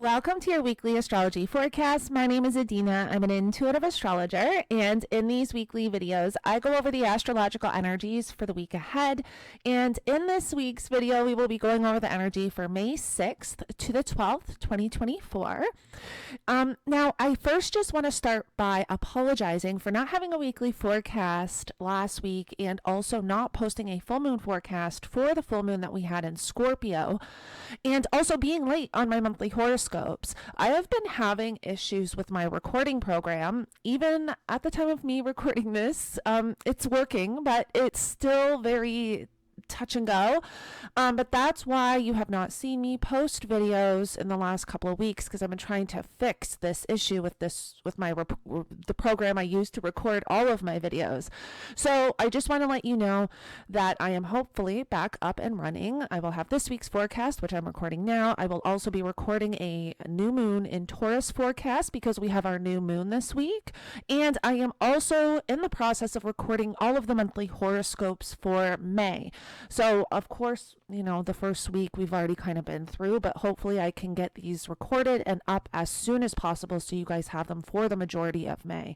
Welcome to your weekly astrology forecast. My name is Adina. I'm an intuitive astrologer, and in these weekly videos, I go over the astrological energies for the week ahead. And in this week's video, we will be going over the energy for May 6th to the 12th, 2024. Now, I first just want to start by apologizing for not having a weekly forecast last week and also not posting a full moon forecast for the full moon that we had in Scorpio, and also being late on my monthly horoscope. I have been having issues with my recording program. Even at the time of me recording this, it's working, but it's still very touch and go. But that's why you have not seen me post videos in the last couple of weeks, because I've been trying to fix this issue with the program I use to record all of my videos. So I just want to let you know that I am hopefully back up and running. I will have this week's forecast, which I'm recording now. I will also be recording a new moon in Taurus forecast because we have our new moon this week. And I am also in the process of recording all of the monthly horoscopes for May. So, of course, you know, the first week we've already kind of been through, but hopefully I can get these recorded and up as soon as possible so you guys have them for the majority of May.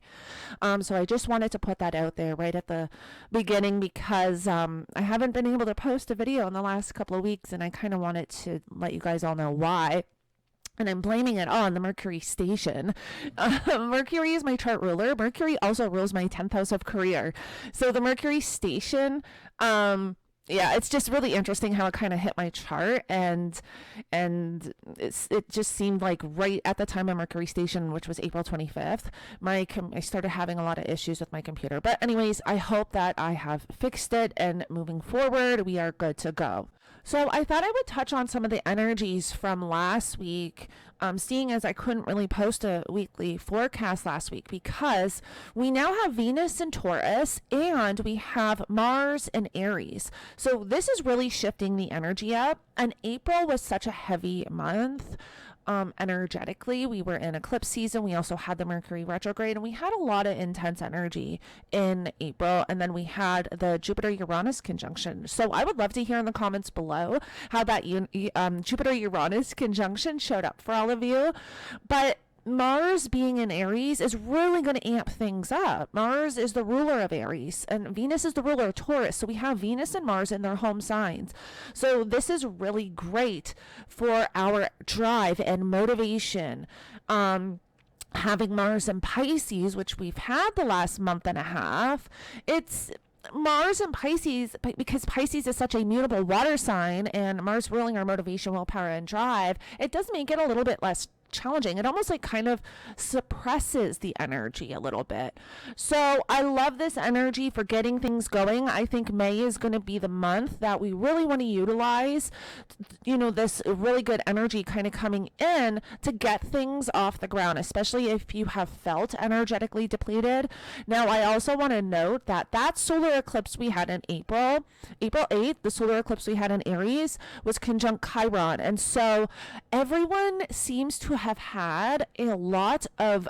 So I just wanted to put that out there right at the beginning because I haven't been able to post a video in the last couple of weeks, and I kind of wanted to let you guys all know why. And I'm blaming it on the Mercury station. Mercury is my chart ruler. Mercury also rules my 10th house of career. So the Mercury station, yeah, it's just really interesting how it kind of hit my chart, and it just seemed like right at the time of Mercury station, which was April 25th, I started having a lot of issues with my computer. But anyways, I hope that I have fixed it, and moving forward, we are good to go. So I thought I would touch on some of the energies from last week, seeing as I couldn't really post a weekly forecast last week because we now have Venus in Taurus and we have Mars in Aries. So this is really shifting the energy up. And April was such a heavy month. Energetically, we were in eclipse season. We also had the Mercury retrograde, and we had a lot of intense energy in April. And then we had the Jupiter-Uranus conjunction. So I would love to hear in the comments below how that Jupiter-Uranus conjunction showed up for all of you. But Mars being in Aries is really going to amp things up. Mars is the ruler of Aries and Venus is the ruler of Taurus. So we have Venus and Mars in their home signs. So this is really great for our drive and motivation. Having Mars in Pisces, which we've had the last month and a half, it's Mars and Pisces, because Pisces is such a mutable water sign and Mars ruling our motivation, willpower, and drive, it does make it a little bit less challenging. It almost like kind of suppresses the energy a little bit. So I love this energy for getting things going. I think May is going to be the month that we really want to utilize, you know, this really good energy kind of coming in to get things off the ground, especially if you have felt energetically depleted. Now, I also want to note that solar eclipse we had in April 8th, the solar eclipse we had in Aries was conjunct Chiron. And so everyone seems to have had a lot of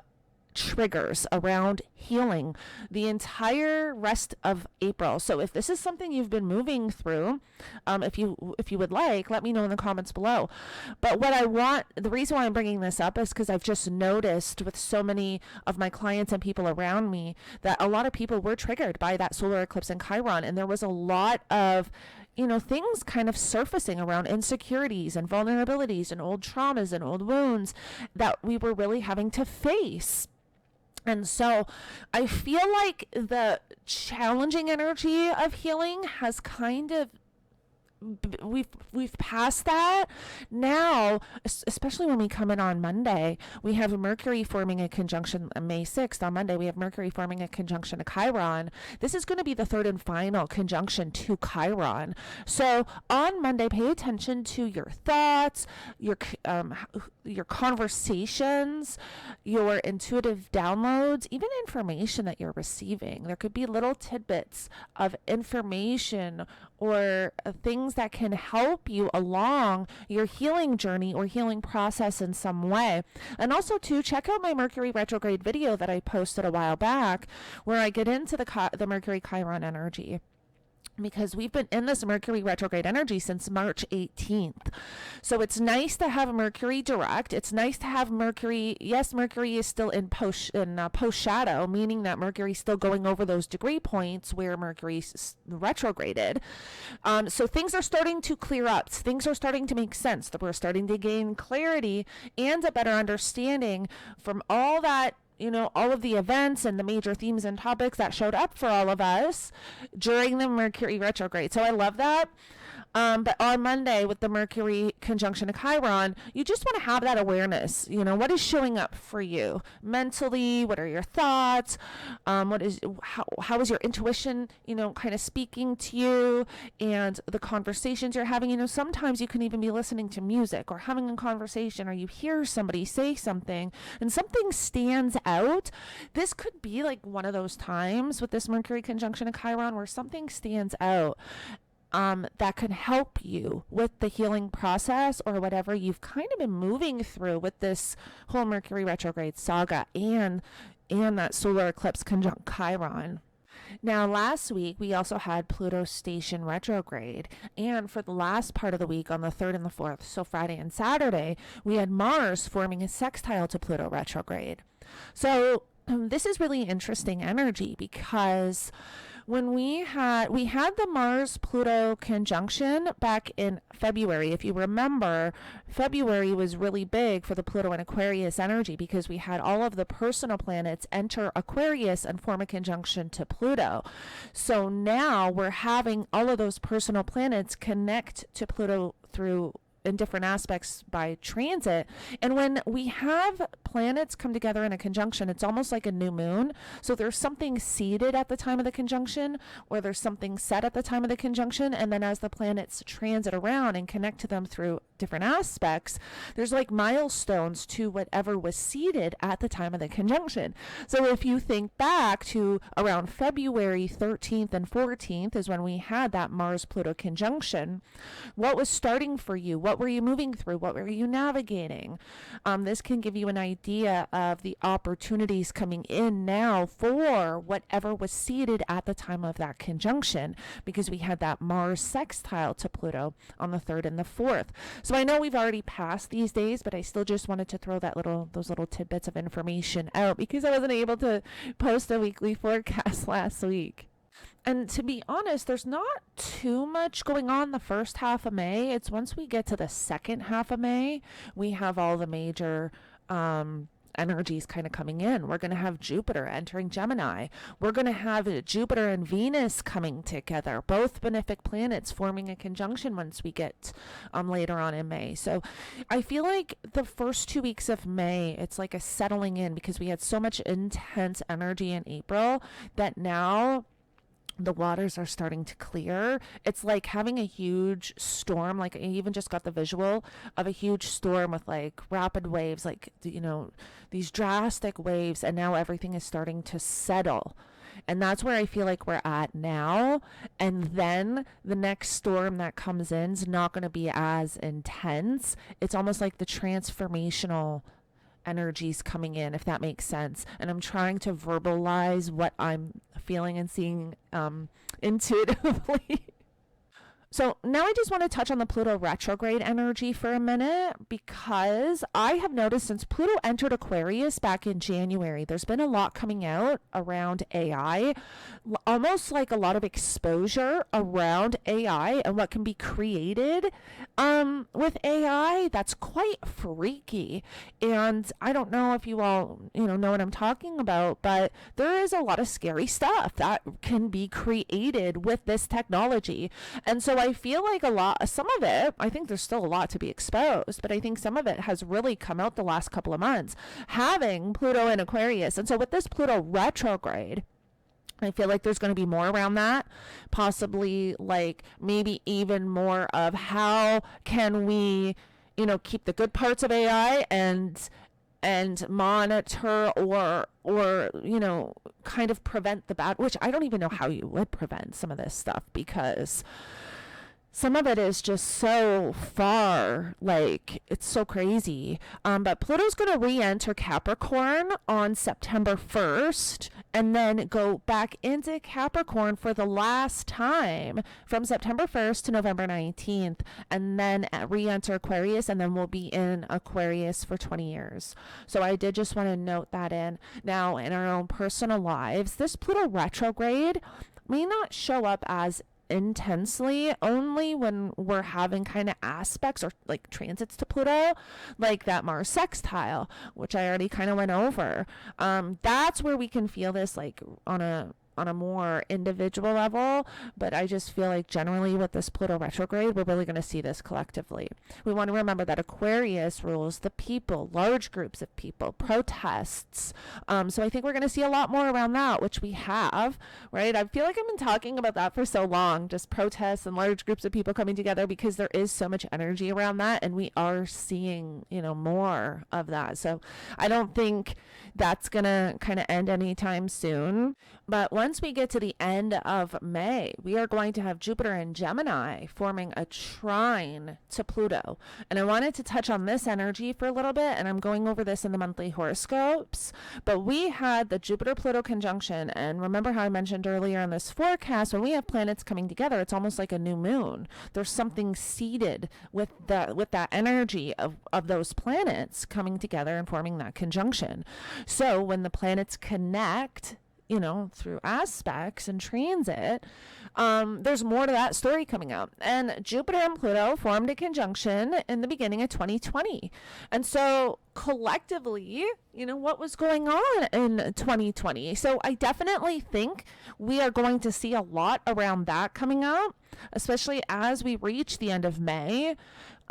triggers around healing the entire rest of April. So if this is something you've been moving through, if you would like, let me know in the comments below. But the reason why I'm bringing this up is because I've just noticed with so many of my clients and people around me that a lot of people were triggered by that solar eclipse in Chiron, and there was a lot of things kind of surfacing around insecurities and vulnerabilities and old traumas and old wounds that we were really having to face. And so I feel like the challenging energy of healing has kind of we've passed that now, especially when we come in on Monday. We have Mercury forming a conjunction May 6th. On Monday, we have Mercury forming a conjunction to Chiron. This is going to be the third and final conjunction to Chiron. So on Monday, pay attention to your thoughts, your conversations, your intuitive downloads, even information that you're receiving. There could be little tidbits of information or things that can help you along your healing journey or healing process in some way. And also to check out my Mercury retrograde video that I posted a while back, where I get into the Mercury Chiron energy. because we've been in this Mercury retrograde energy since March 18th. So it's nice to have Mercury direct. It's nice to have Mercury. Yes, Mercury is still in post shadow, meaning that Mercury's still going over those degree points where Mercury's retrograded. So things are starting to clear up. Things are starting to make sense. That we're starting to gain clarity and a better understanding from all that, all of the events and the major themes and topics that showed up for all of us during the Mercury retrograde. So I love that. But on Monday with the Mercury conjunction to Chiron, you just want to have that awareness. What is showing up for you mentally? What are your thoughts? How is your intuition, kind of speaking to you, and the conversations you're having? Sometimes you can even be listening to music or having a conversation, or you hear somebody say something and something stands out. This could be like one of those times with this Mercury conjunction to Chiron where something stands out. That can help you with the healing process or whatever you've kind of been moving through with this whole Mercury retrograde saga and that solar eclipse conjunct Chiron. Now, last week, we also had Pluto station retrograde. And for the last part of the week on the 3rd and the 4th, so Friday and Saturday, we had Mars forming a sextile to Pluto retrograde. So this is really interesting energy because when we had the Mars Pluto conjunction back in February. If you remember, February was really big for the Pluto and Aquarius energy because we had all of the personal planets enter Aquarius and form a conjunction to Pluto. So now we're having all of those personal planets connect to Pluto through in different aspects by transit. And when we have planets come together in a conjunction, it's almost like a new moon. So there's something seeded at the time of the conjunction, or there's something set at the time of the conjunction. And then as the planets transit around and connect to them through different aspects, there's like milestones to whatever was seeded at the time of the conjunction. So if you think back to around February 13th and 14th is when we had that Mars-Pluto conjunction, what was starting for you? What were you moving through? What were you navigating? This can give you an idea of the opportunities coming in now for whatever was seeded at the time of that conjunction, because we had that Mars sextile to Pluto on the 3rd and the 4th. So I know we've already passed these days, but I still just wanted to throw those little tidbits of information out because I wasn't able to post a weekly forecast last week. And to be honest, there's not too much going on the first half of May. It's once we get to the second half of May, we have all the major energies kind of coming in. We're going to have Jupiter entering Gemini. We're going to have Jupiter and Venus coming together, both benefic planets forming a conjunction once we get later on in May. So I feel like the first 2 weeks of May, it's like a settling in because we had so much intense energy in April that now the waters are starting to clear. It's like having a huge storm. Like I even just got the visual of a huge storm with like rapid waves, like, these drastic waves. And now everything is starting to settle. And that's where I feel like we're at now. And then the next storm that comes in is not going to be as intense. It's almost like the transformational energies coming in, if that makes sense. And I'm trying to verbalize what I'm feeling and seeing intuitively. So now I just want to touch on the Pluto retrograde energy for a minute, because I have noticed since Pluto entered Aquarius back in January, there's been a lot coming out around AI, almost like a lot of exposure around AI and what can be created with AI. That's quite freaky. And I don't know if you all, know what I'm talking about, but there is a lot of scary stuff that can be created with this technology. And so I feel like some of it, I think there's still a lot to be exposed, but I think some of it has really come out the last couple of months, having Pluto in Aquarius. And so with this Pluto retrograde, I feel like there's going to be more around that, possibly like maybe even more of how can we, keep the good parts of AI and monitor or kind of prevent the bad, which I don't even know how you would prevent some of this stuff, because some of it is just so far, like it's so crazy. But Pluto's going to re-enter Capricorn on September 1st and then go back into Capricorn for the last time from September 1st to November 19th, and then re-enter Aquarius, and then we'll be in Aquarius for 20 years. So I did just want to note that in. Now, in our own personal lives, this Pluto retrograde may not show up as intensely, only when we're having kind of aspects or like transits to Pluto, like that Mars sextile, which I already kind of went over. That's where we can feel this like on a more individual level, but I just feel like generally with this Pluto retrograde, we're really going to see this collectively. We want to remember that Aquarius rules the people, large groups of people, protests. So I think we're going to see a lot more around that, which we have, right? I feel like I've been talking about that for so long, just protests and large groups of people coming together, because there is so much energy around that, and we are seeing, more of that. So I don't think that's going to kind of end anytime soon. But once we get to the end of May, we are going to have Jupiter and Gemini forming a trine to Pluto. And I wanted to touch on this energy for a little bit, and I'm going over this in the monthly horoscopes. But we had the Jupiter-Pluto conjunction, and remember how I mentioned earlier in this forecast, when we have planets coming together, it's almost like a new moon. There's something seated with that energy of those planets coming together and forming that conjunction. So when the planets connect, through aspects and transit, there's more to that story coming out. And Jupiter and Pluto formed a conjunction in the beginning of 2020. And so collectively, what was going on in 2020? So I definitely think we are going to see a lot around that coming out, especially as we reach the end of May.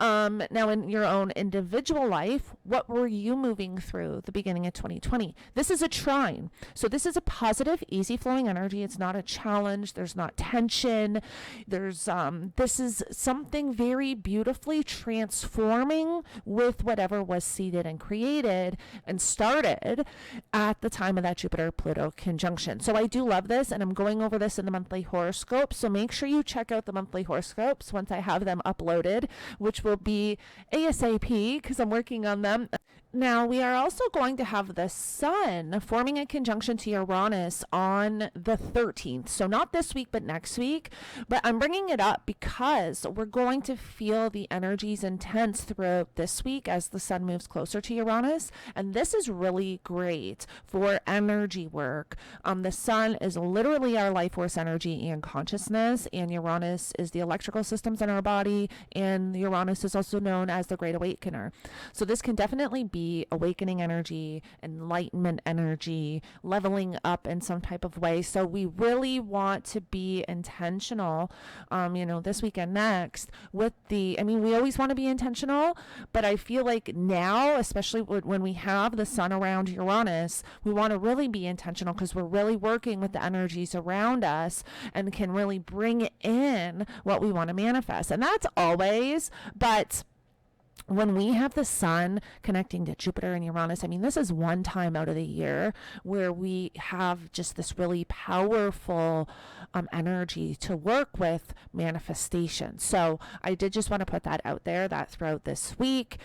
Now in your own individual life, what were you moving through the beginning of 2020? This is a trine. So this is a positive, easy flowing energy. It's not a challenge. There's not tension. This is something very beautifully transforming with whatever was seeded and created and started at the time of that Jupiter-Pluto conjunction. So I do love this, and I'm going over this in the monthly horoscopes. So make sure you check out the monthly horoscopes once I have them uploaded, which will be ASAP because I'm working on them. Now, we are also going to have the Sun forming a conjunction to Uranus on the 13th. So not this week, but next week. But I'm bringing it up because we're going to feel the energies intense throughout this week as the Sun moves closer to Uranus. And this is really great for energy work. The Sun is literally our life force energy and consciousness, and Uranus is the electrical systems in our body, and Uranus is also known as the Great Awakener. So this can definitely be awakening energy, enlightenment energy, leveling up in some type of way. So we really want to be intentional, this weekend next with we always want to be intentional, but I feel like now, especially when we have the Sun around Uranus, we want to really be intentional because we're really working with the energies around us and can really bring in what we want to manifest. And that's always, but when we have the Sun connecting to Jupiter and Uranus, this is one time out of the year where we have just this really powerful energy to work with manifestation. So I did just want to put that out there, that throughout this week,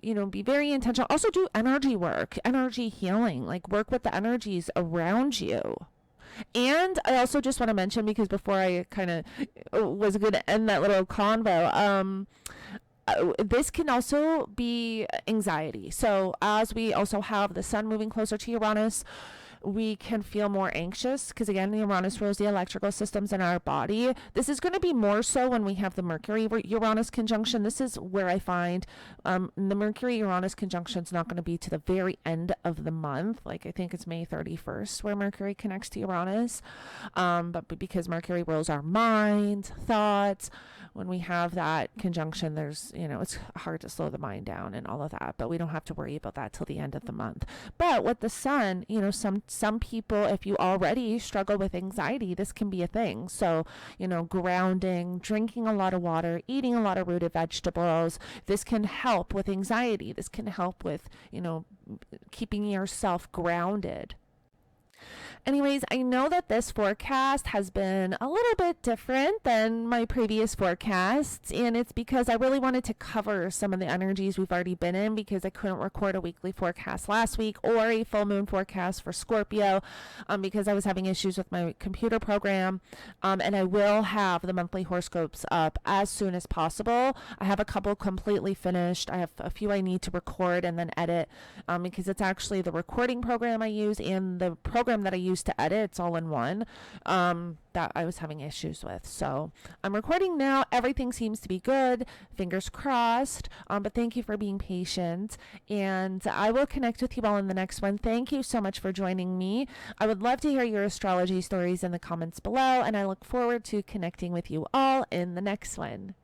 be very intentional. Also do energy work, energy healing, like work with the energies around you. And I also just want to mention, because before I kind of was going to end that little convo, this can also be anxiety. So as we also have the Sun moving closer to Uranus, we can feel more anxious because, again, Uranus rules the electrical systems in our body. This is going to be more so when we have the Mercury-Uranus conjunction. This is where I find the Mercury-Uranus conjunction is not going to be to the very end of the month. Like, I think it's May 31st where Mercury connects to Uranus. But because Mercury rules our mind, thoughts, when we have that conjunction, there's, it's hard to slow the mind down and all of that, but we don't have to worry about that till the end of the month. But with the Sun, some people, if you already struggle with anxiety, this can be a thing. So, grounding, drinking a lot of water, eating a lot of rooted vegetables, this can help with anxiety. This can help with, keeping yourself grounded. Anyways, I know that this forecast has been a little bit different than my previous forecasts, and it's because I really wanted to cover some of the energies we've already been in because I couldn't record a weekly forecast last week or a full moon forecast for Scorpio because I was having issues with my computer program, and I will have the monthly horoscopes up as soon as possible. I have a couple completely finished. I have a few I need to record and then edit because it's actually the recording program I use and the program that I use to edit. It's all in one that I was having issues with. So I'm recording now. Everything seems to be good. Fingers crossed. But thank you for being patient. And I will connect with you all in the next one. Thank you so much for joining me. I would love to hear your astrology stories in the comments below. And I look forward to connecting with you all in the next one.